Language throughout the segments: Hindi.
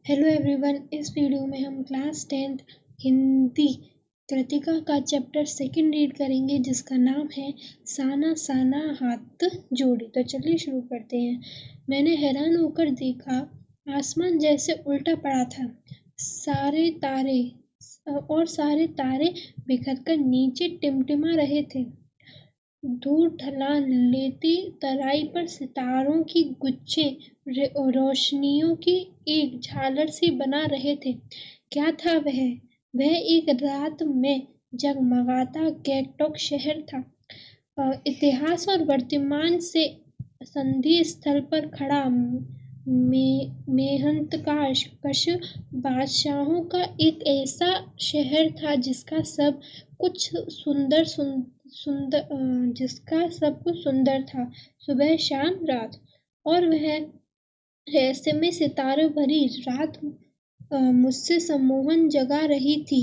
Hello everyone. इस वीडियो में हम क्लास 10th हिंदी कृतिका का चैप्टर 2 रीड करेंगे, जिसका नाम है साना साना हाथ जोड़ी। तो चलिए शुरू करते हैं। मैंने हैरान होकर देखा, आसमान जैसे उल्टा पड़ा था। सारे तारे बिखरकर नीचे टिमटिमा रहे थे। दूर ढलान लेती तराई पर सितारों की गुच्छे रोशनियों की एक झालर सी बना रहे थे। क्या था वह? वह एक रात में जगमगाता गैंगटॉक शहर था। इतिहास और वर्तमान से संधि स्थल पर खड़ा मेहनतकश बादशाहों का एक ऐसा शहर था जिसका सब कुछ सुंदर था, सुबह शाम रात। और वह रहस्यमय सितारों भरी रात मुझसे सम्मोहन जगा रही थी,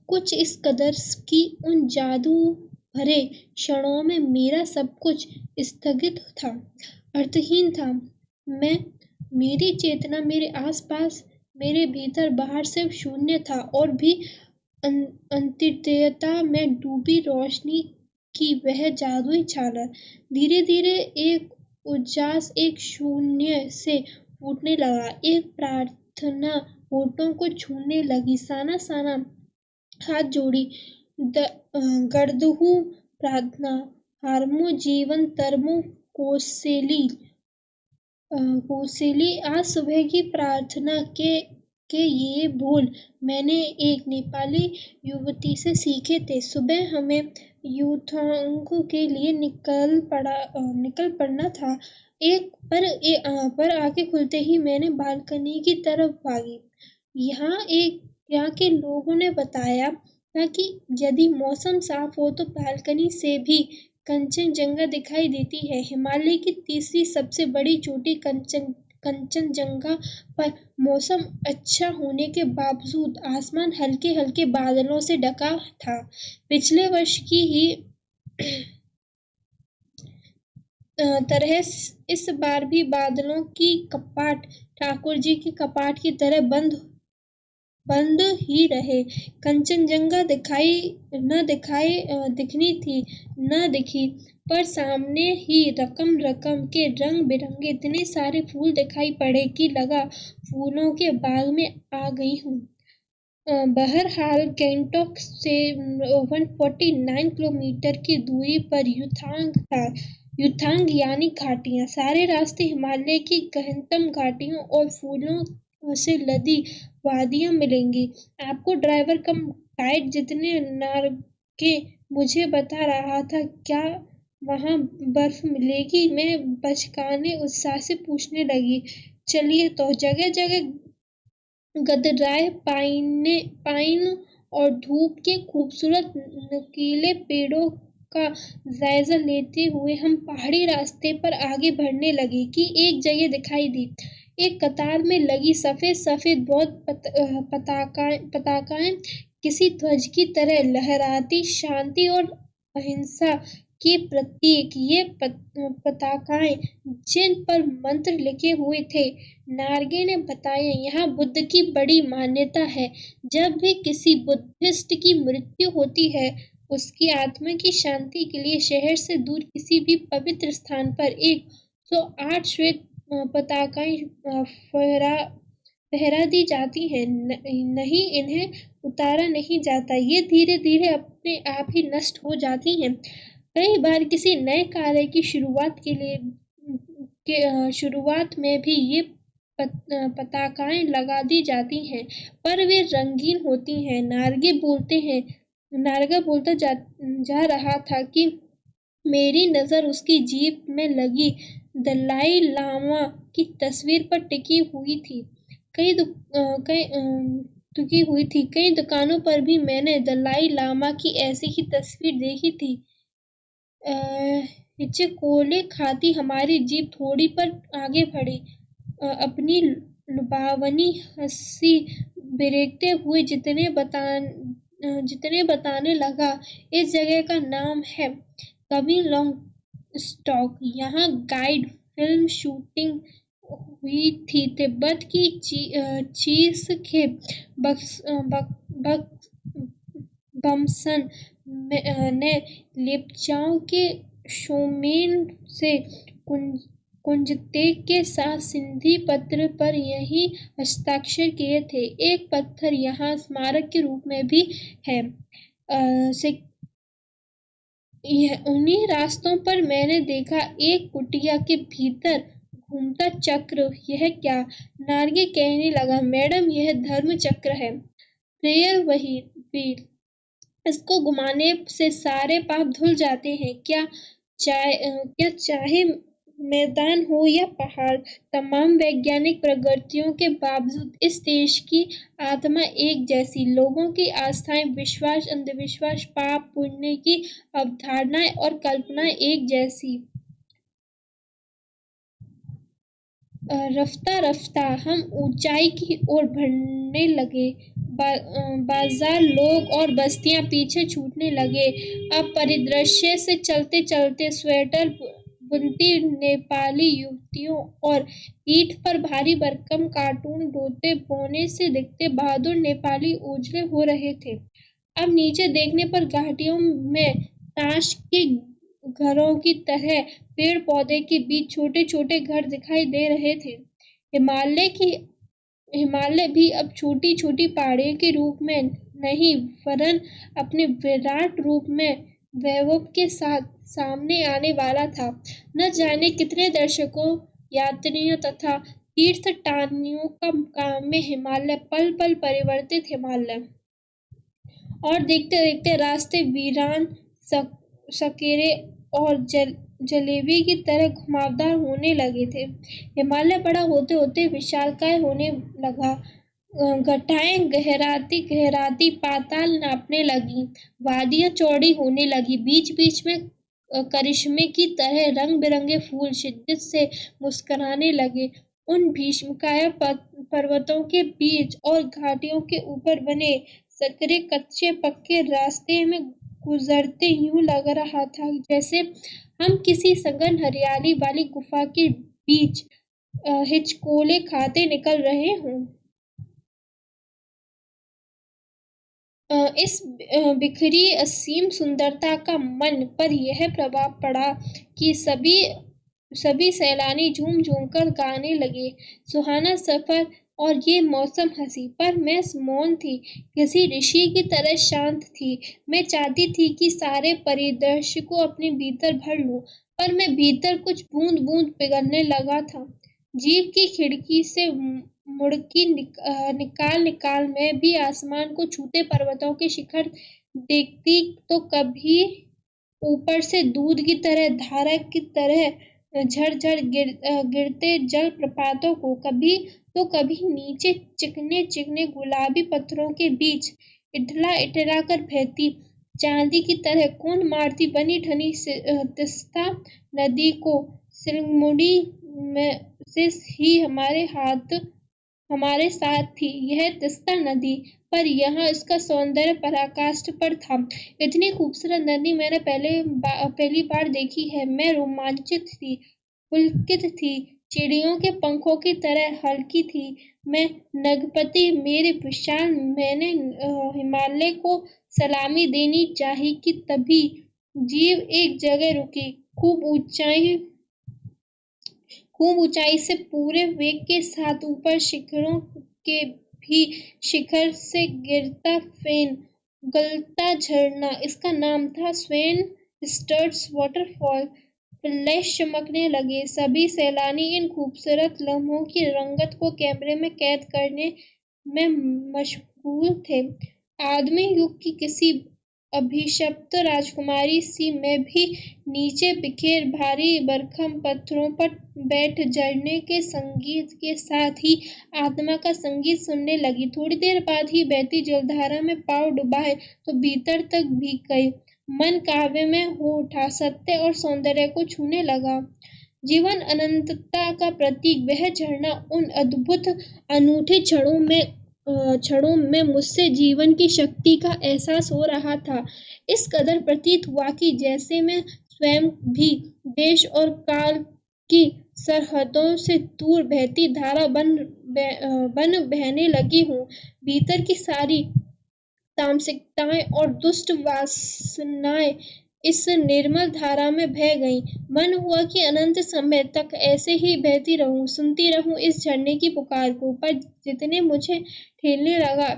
कुछ इस कदर कि उन जादू भरे क्षणों में मेरा सब कुछ स्थगित था, अर्थहीन था। मेरी चेतना मेरे आसपास, मेरे भीतर बाहर सिर्फ शून्य था, और भी अनित्यता में डूबी रोशनी की वह जादुई झालर। धीरे धीरे एक उजास, एक शून्य से फूटने लगा। एक प्रार्थना होठों को छूने लगी। साना साना हाथ जोड़ी, गर्दहू प्रार्थना, हारमो जीवन तरमो कोसेली। आज सुबह की प्रार्थना के ये बोल मैंने एक नेपाली युवती से सीखे थे। सुबह हमें यूथोंग के लिए निकल पड़ना था। पर आंखें खुलते ही मैंने बालकनी की तरफ भागी। यहाँ के लोगों ने बताया था कि यदि मौसम साफ हो तो बालकनी से भी कंचनजंगा दिखाई देती है। हिमालय की तीसरी सबसे बड़ी चोटी कंचनजंगा पर मौसम अच्छा होने के बावजूद आसमान हल्के हल्के बादलों से ढका था। पिछले वर्ष की ही तरह इस बार भी बादलों की कपाट ठाकुर जी की कपाट की तरह बंद ही रहे। कंचनजंगा दिखनी थी, पर सामने ही रकम रकम के रंग बिरंगे इतने सारे फूल दिखाई पड़े कि लगा फूलों के बाग में आ गई हूँ। बहरहाल गैंगटॉक से 149 किलोमीटर की दूरी पर युथांग यानी घाटियां। सारे रास्ते हिमालय की गहनतम घाटियों और फूलों से लदी वादियां मिलेंगी। आपको ड्राइवर कम गाइड जितने नारगे मुझे बता रहा था, क्या वहां बर्फ मिलेगी? मैं बचकाने उत्साह से पूछने लगी। चलिए तो। जगह जगह गदराए पाइन और धूप के खूबसूरत नुकीले पेड़ों का जायजा लेते हुए हम पहाड़ी रास्ते पर आगे बढ़ने लगे कि एक जगह दिखाई दी। एक कतार में लगी सफेद सफेद बौद्ध पताकाएं किसी ध्वज की तरह लहराती, शांति और अहिंसा के प्रतीक। ये पताकाएं जिन पर मंत्र लिखे हुए थे, नार्गे ने बताया, यहाँ बुद्ध की बड़ी मान्यता है। जब भी किसी बुद्धिस्ट की मृत्यु होती है, उसकी आत्मा की शांति के लिए शहर से दूर किसी भी पवित्र स्थान पर 108 श्वेत पताकाएं फहरा दी जाती हैं। नहीं, इन्हें उतारा नहीं जाता। ये धीरे धीरे अपने आप ही नष्ट हो जाती हैं। कई बार किसी नए कार्य की शुरुआत में भी ये पताकाएं लगा दी जाती हैं, पर वे रंगीन होती हैं। नारगा बोलता जा रहा था कि मेरी नजर उसकी जीप में लगी दलाई लामा की तस्वीर पर टिकी हुई थी। कई दुकानों पर भी मैंने दलाई लामा की ऐसी ही तस्वीर देखी थी। हिचकोले खाती हमारी जीप थोड़ी पर आगे बढ़ी। अपनी लुभावनी हंसी बिरेकते हुए जितने बताने लगा, इस जगह का नाम है कबीर लॉन्ग स्टॉक। यहाँ गाइड फिल्म शूटिंग हुई थी। तिब्बत की चीज के बमसन ने लेप्चाओं के शोमेन से कुंजतेग के साथ सिंधी पत्र पर यही हस्ताक्षर किए थे। एक पत्थर यहाँ स्मारक के रूप में भी है। उन्हीं रास्तों पर मैंने देखा एक कुटिया के भीतर घूमता चक्र। यह क्या? नार्गे कहने लगा, मैडम, यह धर्म चक्र है। Prayer wheel. इसको घुमाने से सारे पाप धुल जाते हैं। क्या चाहे मैदान हो या पहाड़, तमाम वैज्ञानिक प्रगतियों के बावजूद इस देश की आत्मा एक जैसी। लोगों की आस्थाएं, विश्वास, अंधविश्वास, पाप पुण्य की अवधारणाएं और कल्पनाएं एक जैसी। रफ्ता रफ्ता हम ऊंचाई की ओर बढ़ने लगे। बाजार, लोग और बस्तियां पीछे छूटने लगे। अब परिदृश्य से चलते चलते स्वेटर बुनती नेपाली युवतियों और पीठ पर भारी भरकम कार्टून ढोते बोने से दिखते बहादुर नेपाली उजले हो रहे थे। अब नीचे देखने पर घाटियों में ताश के घरों की तरह पेड़ पौधे के बीच छोटे छोटे घर दिखाई दे रहे थे। हिमालय भी अब छोटी छोटी पहाड़ियों के रूप में नहीं, वरन अपने विराट रूप में वैभव के साथ सामने आने वाला था। न जाने कितने दर्शकों, यात्रियों तथा तीर्थटानियों का काम में हिमालय, पल पल परिवर्तित हिमालय। और देखते देखते रास्ते वीरान, सकेरे और जलेबी की तरह घुमावदार होने लगे थे। हिमालय बड़ा होते होते विशालकाय होने लगा। घटाएं गहराती गहराती पाताल नापने लगी। वादियां चौड़ी होने लगी। बीच बीच में करिश्मे की तरह रंग बिरंगे फूल शिद्दत से मुस्कुराने लगे। उन भीष्मकाय पर्वतों के बीच और घाटियों के ऊपर बने सकरे कच्चे पक्के रास्ते में गुजरते यूं लग रहा था जैसे हम किसी सघन हरियाली वाली गुफा के बीच हिचकोले खाते निकल रहे हों। इस बिखरी असीम सुंदरता का मन पर यह प्रभाव पड़ा कि सभी सैलानी झूम झूम कर गाने लगे, सुहाना सफर और ये मौसम हंसी। पर मैं मौन थी, किसी ऋषि की तरह शांत थी। मैं चाहती थी कि सारे परिदृश्य को अपने भीतर भर लूं, पर मैं भीतर कुछ बूंद बूंद पिघलने लगा था। जीप की खिड़की से मुड़की निकाल मैं भी आसमान को छूते पर्वतों के शिखर देखती, तो कभी ऊपर से दूध की तरह, धारा की तरह झरझर गिरते जल प्रपातों को, कभी नीचे चिकने चिकने गुलाबी पत्थरों के बीच इठला कर बहती चांदी की तरह कौन मारती बनी ठनी तिस्ता नदी को। सिलमुड़ी में से ही हमारे साथ थी यह तिस्ता नदी, पर यहाँ इसका सौंदर्य पराकाष्ठा पर था। इतनी खूबसूरत नदी मैंने पहली बार देखी है। मैं रोमांचित थी, पुलकित थी, चिड़ियों के पंखों की तरह हल्की थी। मैं नगपति, मेरे विशाल, मैंने हिमालय को सलामी देनी चाहिए कि तभी जीव एक जगह रुकी। खूब ऊंचाई से पूरे वेग के साथ ऊपर शिखरों के भी शिखर से गिरता फेन, गलता झरना। इसका नाम था स्वेन स्टर्ट्स वाटरफॉल। फ्लैश चमकने लगे। सभी सैलानी इन खूबसूरत लम्हों की रंगत को कैमरे में कैद करने में मशगूल थे। आदमी युग की किसी अभिशप्त राजकुमारी सी मैं भी नीचे बिखेर भारी भरकम पत्थरों पर बैठ झरने के संगीत के साथ ही आत्मा का संगीत सुनने लगी। थोड़ी देर बाद ही बहती जलधारा में पांव डुबाए तो भीतर तक भीग गए। मन काव्य में हो उठा, सत्य और सौंदर्य को छूने लगा। जीवन अनंतता का प्रतीक वह झरना उन अद्भुत अनूठे क्षणों में मुझसे जीवन की शक्ति का एहसास हो रहा था। इस कदर प्रतीत हुआ कि जैसे मैं स्वयं भी देश और काल की सरहदों से दूर बहती धारा बन बहने लगी हूँ। भीतर की सारी तामसिकताएं और दुष्ट वासनाएं इस निर्मल धारा में बह गईं। मन हुआ कि अनंत समय तक ऐसे ही बहती रहूं, सुनती रहूं इस झरने की पुकार को। पर जितने मुझे ठेलने लगा,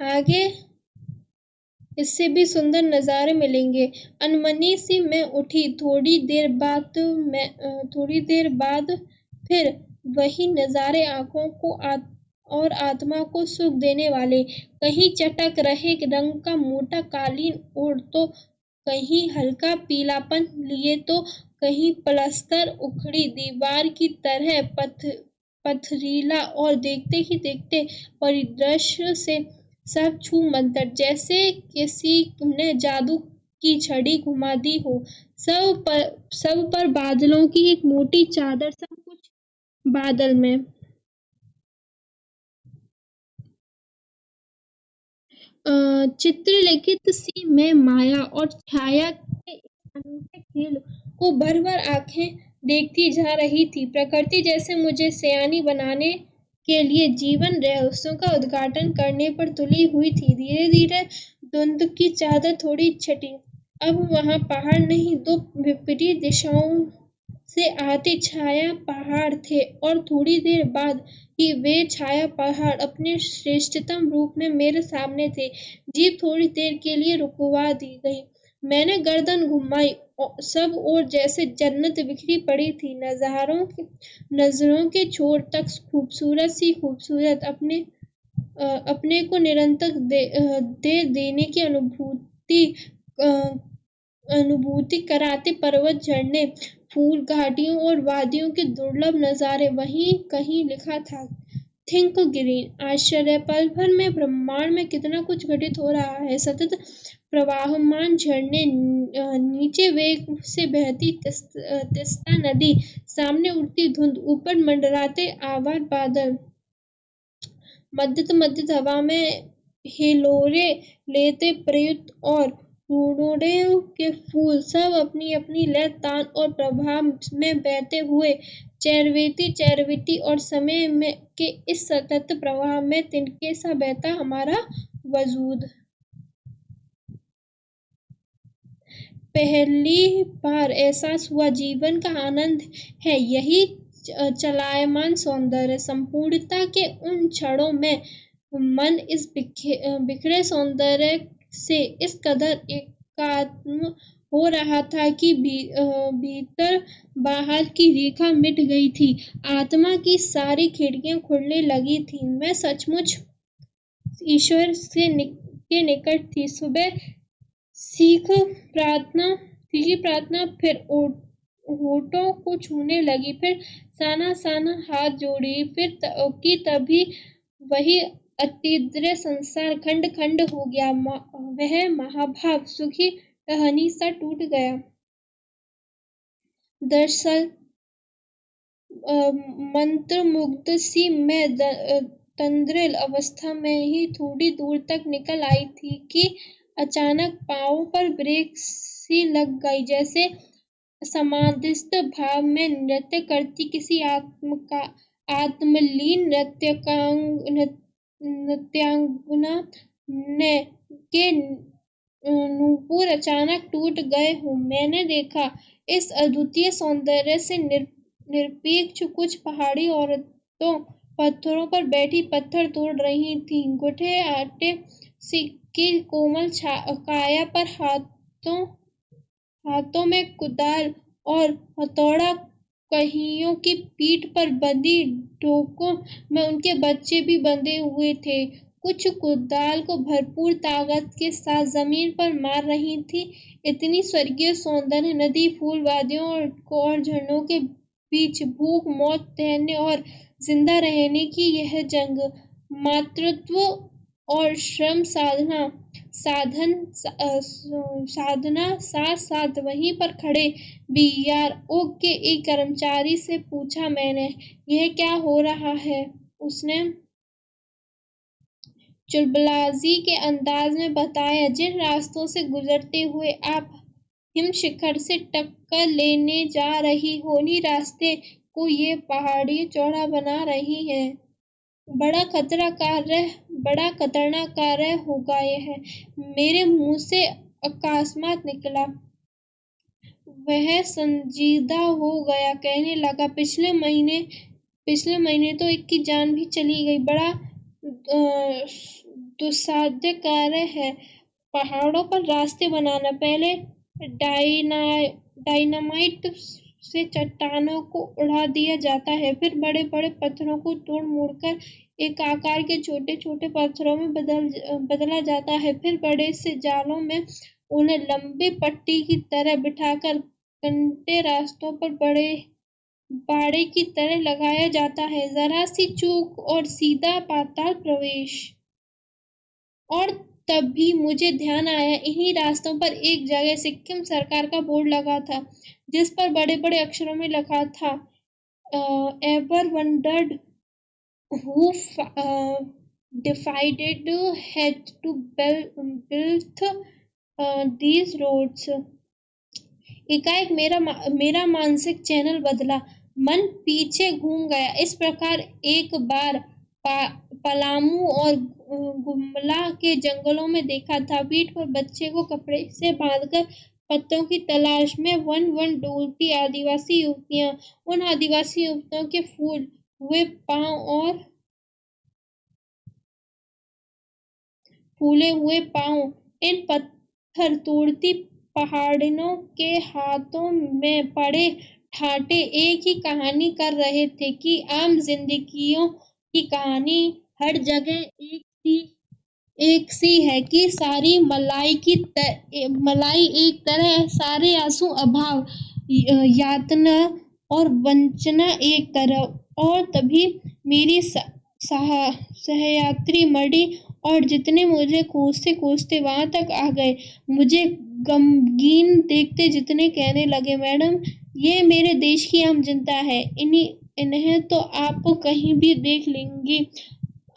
आगे इससे भी सुंदर नजारे मिलेंगे। अनमनी सी मैं उठी। थोड़ी देर बाद फिर वही नजारे आंखों को और आत्मा को सुख देने वाले। कहीं चटक रहे रंग का मोटा कालीन ओढ़ तो कहीं हल्का पीलापन लिए तो कहीं प्लास्टर उखड़ी दीवार की तरह पथरीला और देखते ही देखते परिदृश्य से सब छू मंतर, जैसे किसी ने जादू की छड़ी घुमा दी हो। सब पर बादलों की एक मोटी चादर, सब कुछ बादल में। चित्रलिखित सी मैं माया और छाया के इस अनूठे खेल को भर भर आंखें देखती जा रही थी। प्रकृति जैसे मुझे सयानी बनाने के लिए जीवन रहस्यों का उद्घाटन करने पर तुली हुई थी। धीरे धीरे धुंध की चादर थोड़ी छटी। अब वहां पहाड़ नहीं, दो विपरीत दिशाओं से आते छाया पहाड़ थे और थोड़ी देर बाद ही वे छाया पहाड़ अपने श्रेष्ठतम रूप में मेरे सामने थे। जीप थोड़ी देर के लिए रुकवा दी गई। मैंने गर्दन घुमाई। सब ओर जैसे जन्नत बिखरी पड़ी थी। नजरों के छोर तक खूबसूरत सी खूबसूरत अपने को निरंतर दे देने की अनुभूति कराते पर्वत, झरने, फूल, घाटियों और वादियों के दुर्लभ नजारे। वहीं कहीं लिखा था, थिंक ग्रीन। आश्चर्य! पल भर में ब्रह्मांड में कितना कुछ घटित हो रहा है। सतत प्रवाहमान झरने, नीचे वेग से बहती तीस्ता नदी, सामने उड़ती धुंध, ऊपर मंडराते आवर बादल, मध्य हवा में हिलोरे लेते प्रयुक्त और रोड़ों के फूल, सब अपनी अपनी लय, तान और प्रभाव में बहते हुए चैरविती और समय के इस सतत प्रवाह में तिनके सा बहता हमारा वजूद। पहली बार एहसास हुआ जीवन का आनंद है यही चलायमान सौंदर्य। संपूर्णता के उन क्षणों में मन इस बिखरे सौंदर्य से इस कदर एकात्म हो रहा था कि भीतर बाहर की रेखा मिट गई थी। आत्मा की सारी खिड़कियां खुलने लगी थीं। मैं सचमुच ईश्वर के निकट थी। सुबह सीखी प्रार्थना फिर होठों को छूने लगी, फिर साना हाथ जोड़ी, फिर तभी वही अतीन्द्रिय संसार खंड खंड हो गया। वह महाभाव सुखी टहनी सा टूट गया। दरअसल मंत्रमुग्ध सी मैं तंद्रिल अवस्था में ही थोड़ी दूर तक निकल आई थी कि अचानक पांवों पर ब्रेक सी लग गई, जैसे समाधिस्थ भाव में नृत्य करती किसी आत्मलीन नृत्यांगना के नूपुर अचानक टूट गए हों। मैंने देखा इस अद्वितीय सौंदर्य से निरपेक्ष कुछ पहाड़ी औरतों पत्थरों पर बैठी पत्थर तोड़ रही थीं। गुठे आटे की कोमल काया पर हाथों में कुदाल और हथौड़ा, कहियों की पीठ पर बंधी डोकों में उनके बच्चे भी बंधे हुए थे। कुछ कुदाल को भरपूर ताकत के साथ जमीन पर मार रही थी। इतनी स्वर्गीय सौंदर्य नदी, फूल, वादियों और झरनों के बीच भूख, मौत, तैरने और जिंदा रहने की यह जंग, मातृत्व और श्रम साधना साथ साथ वहीं पर खड़े BRO के एक कर्मचारी से पूछा मैंने, यह क्या हो रहा है? उसने चुलबुलाजी के अंदाज में बताया, जिन रास्तों से गुजरते हुए आप हिम शिखर से टक्कर लेने जा रही होली रास्ते को ये पहाड़ी चौड़ा बना रही है। बड़ा खतरनाक कार्य होगा यह। मेरे मुंह से अकस्मात निकला। वह संजीदा हो गया, कहने लगा, पिछले महीने तो एक की जान भी चली गई। बड़ा दुस्साध्य कार्य है पहाड़ों पर रास्ते बनाना। पहले डायनामाइट से चट्टानों को उड़ा दिया जाता है, फिर बड़े बड़े पत्थरों को तोड़ मोड़कर एक आकार के छोटे छोटे पत्थरों में बदला जाता है, फिर बड़े से जालों में उन्हें लंबी पट्टी की तरह बिठाकर कंटे रास्तों पर बाड़े की तरह लगाया जाता है। जरा सी चूक और सीधा पाताल प्रवेश। और तभी मुझे ध्यान आया, इन्हीं रास्तों पर एक जगह सिक्किम सरकार का बोर्ड लगा था, जिस पर बड़े बड़े अक्षरों में लिखा था, ever wondered who decided had to build these roads। एकाएक मेरा मानसिक चैनल बदला, मन पीछे घूम गया। इस प्रकार एक बार पलामू और गुमला के जंगलों में देखा था। पीठ पर बच्चे को कपड़े से बांधकर पत्तों की तलाश में वन वन डोलती आदिवासी युवतियां। उन आदिवासी युवतियों के फूले हुए पांव इन पत्थर तोड़ती पहाड़ियों के हाथों में पड़े ठाटे एक ही कहानी कर रहे थे कि आम जिंदगियों की कहानी हर जगह एक सी है कि सारी मलाई एक तरह, सारे आंसू अभाव, यातना और वंचना एक तरह। और तभी मेरी सहयात्री मड़ी और जितने मुझे कोसते वहां तक आ गए। मुझे गमगीन देखते जितने कहने लगे, मैडम, ये मेरे देश की आम जनता है, इन्हें तो आप कहीं भी देख लेंगी।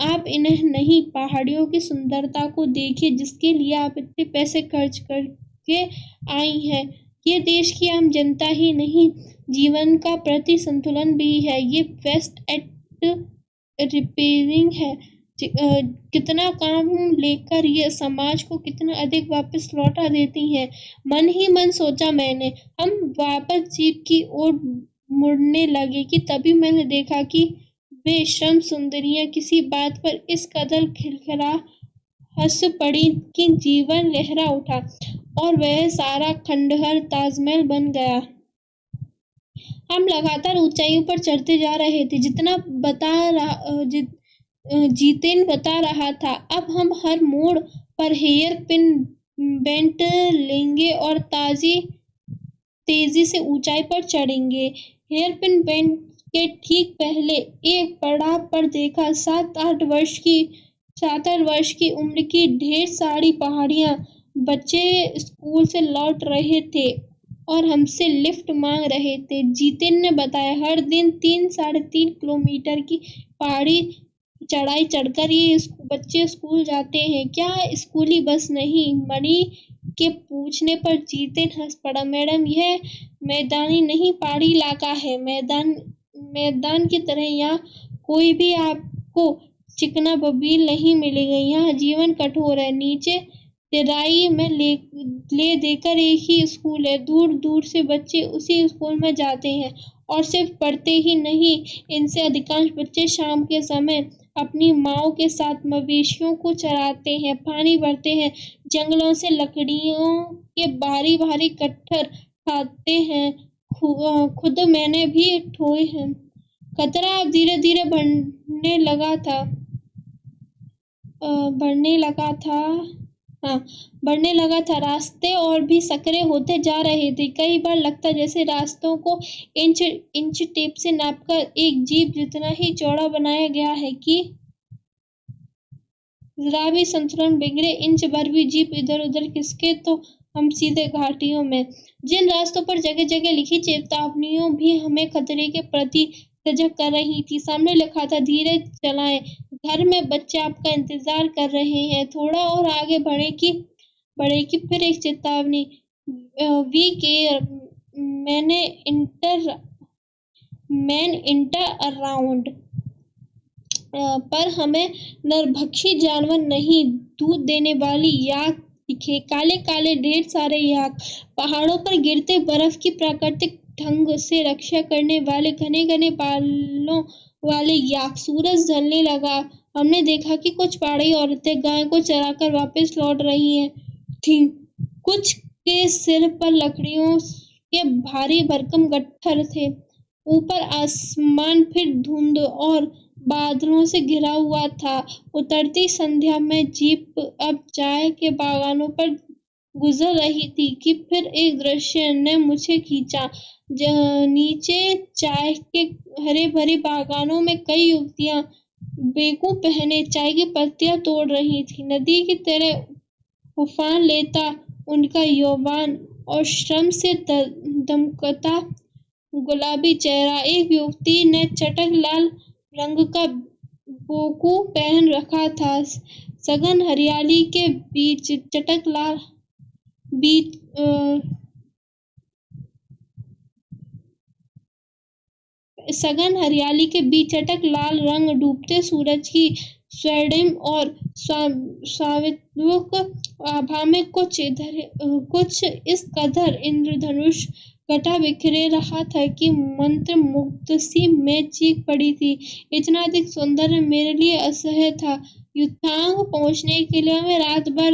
आप इन्हें नहीं, पहाड़ियों की सुंदरता को देखिए, जिसके लिए आप इतने पैसे खर्च करके आई हैं। ये देश की आम जनता ही नहीं, जीवन का प्रति संतुलन भी है। ये वेस्ट एट रिपेयरिंग है। कितना काम लेकर ये समाज को कितना अधिक वापस लौटा देती हैं। मन ही मन सोचा मैंने। हम वापस जीप की ओर मुड़ने लगे कि तभी मैंने देखा कि वे श्रम सुंदरियां किसी बात पर इस कदर खिलखिला हंस पड़ी कि जीवन लहरा उठा और वह सारा खंडहर ताजमहल बन गया। हम लगातार ऊंचाइयों पर चढ़ते जा रहे थे। जीतेन बता रहा था, अब हम हर मोड़ पर हेयर पिन बेंट लेंगे और तेजी से ऊंचाई पर चढ़ेंगे। हेयर पिन बेंट के ठीक पहले एक पड़ाव पर देखा 7-8 वर्ष की उम्र की ढेर सारी पहाड़ियां। बच्चे स्कूल से लौट रहे थे और हमसे लिफ्ट मांग रहे थे। जीतेन ने बताया, हर दिन 3-3.5 किलोमीटर की पहाड़ी चढ़ाई चढ़कर ये बच्चे स्कूल जाते हैं। क्या स्कूली बस नहीं? मणि के पूछने पर जीतेन हंस पड़ा, मैडम, यह मैदानी नहीं, पहाड़ी इलाका है। मैदान की तरह यहाँ कोई भी आपको चिकना बबील नहीं मिलेगा। यहाँ जीवन कठोर है। नीचे तेराई में ले देकर एक ही स्कूल है। दूर दूर से बच्चे उसी स्कूल में जाते हैं और सिर्फ पढ़ते ही नहीं, इनसे अधिकांश बच्चे शाम के समय अपनी माओ के साथ मवेशियों को चराते हैं, पानी भरते हैं, जंगलों से लकड़ियों के भारी भारी कट्टर खाते हैं। खुद मैंने भी ठोए हैं। खतरा अब धीरे धीरे बढ़ने लगा था। रास्ते और भी सकरे होते जा रहे थे। कई बार लगता जैसे रास्तों को इंच टेप से नापकर एक जीप जितना ही चौड़ा बनाया गया है कि जरा भी संतुलन बिगड़े, इंच भर भी जीप इधर उधर खिसके तो हम सीधे घाटियों में। जिन रास्तों पर जगह जगह लिखी चेतावनियों भी हमें खतरे के प्रति सजग कर रही थी। सामने लिखा था, धीरे चलाएं, घर में बच्चे आपका इंतजार कर रहे हैं। थोड़ा और आगे बढ़े कि फिर एक चेतावनी, we care man inter around, पर हमें नरभक्षी जानवर नहीं, दूध देने वाली याक दिखे। काले काले ढेर सारे याक, पहाड़ों पर गिरते बर्फ की प्राकृतिक ढंग से रक्षा करने वाले घने घने बालों वाले याक। सूरज ढलने लगा। हमने देखा कि कुछ पहाड़ी औरतें गाय को चराकर वापस लौट रही थीं। कुछ के सिर पर लकड़ियों के भारी भरकम गट्ठर थे। ऊपर आसमान फिर धुंध और बादलों से घिरा हुआ था। उतरती संध्या में जीप अब चाय के बागानों पर गुजर रही थी कि फिर एक दृश्य ने मुझे खींचा। नीचे चाय के हरे भरे बागानों में कई युवतियां बेकू पहने चाय की पत्तियां तोड़ रही थी। नदी की तरह उफान लेता उनका यौवन और श्रम से दमकता गुलाबी चेहरा। एक युवती ने चटक लाल रंग का बोकू पहन रखा था। सघन हरियाली के बीच चटक लाल रंग डूबते सूरज की स्वर्णिम और स्वाभाविक आभा में कुछ इस कदर इंद्रधनुष घटा बिखरे रहा था कि मंत्र मुग्ध सी मैं चीख पड़ी थी। इतना अधिक सौंदर्य मेरे लिए असह्य था। युद्धांग पहुंचने के लिए हमें रात भर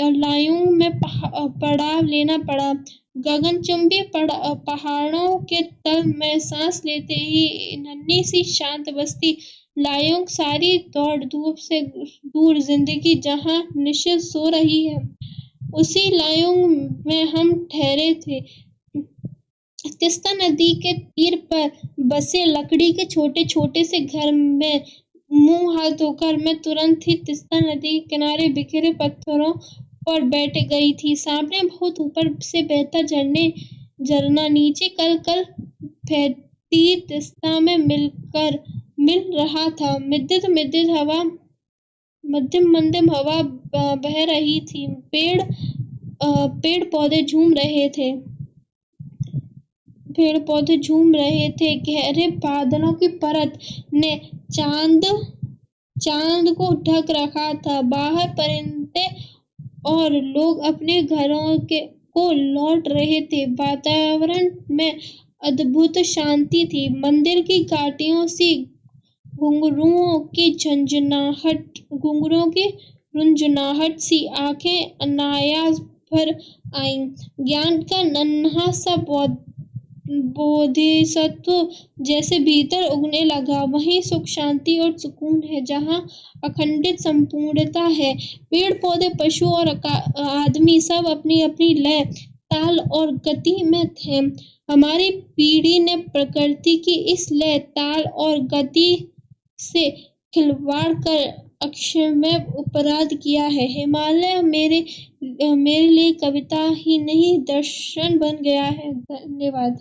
लायूं में पड़ाव लेना पड़ा। गगनचुंबी पहाड़ों के तल में सांस लेते ही नन्ही सी शांत बस्ती लायोंग सारी दौड़ धूप से दूर जिंदगी जहां निश्चित सो रही है, उसी लायोंग में हम ठहरे थे। तिस्ता नदी के तीर पर बसे लकड़ी के छोटे छोटे से घर में मुंह हाथ धोकर मैं तुरंत ही तिस्ता नदी के किनारे बिखरे पत्थरों पर बैठ गई थी। सामने बहुत ऊपर से बहता झरना नीचे कल कल बहती तिस्ता में मिल रहा था। मध्यम हवा बह रही थी। पेड़ पौधे झूम रहे थे। गहरे बादलों की परत ने चांद को ढक रखा था। बाहर परिंदे और लोग अपने घरों को लौट रहे थे। वातावरण में अद्भुत शांति थी। मंदिर की घाटियों सी घुंघरुओं की रुंझुनाहट सी आंखें अनायास भर आईं। ज्ञान का नन्हा सा बोधिसत्व जैसे भीतर उगने लगा। वहीं सुख शांति और सुकून है जहां अखंडित संपूर्णता है। पेड़ पौधे पशु और आदमी सब अपनी अपनी लय ताल और गति में थे। हमारी पीढ़ी ने प्रकृति की इस लय ताल और गति से खिलवाड़ कर अक्षम्य अपराध किया है। हिमालय मेरे लिए कविता ही नहीं दर्शन बन गया है। धन्यवाद।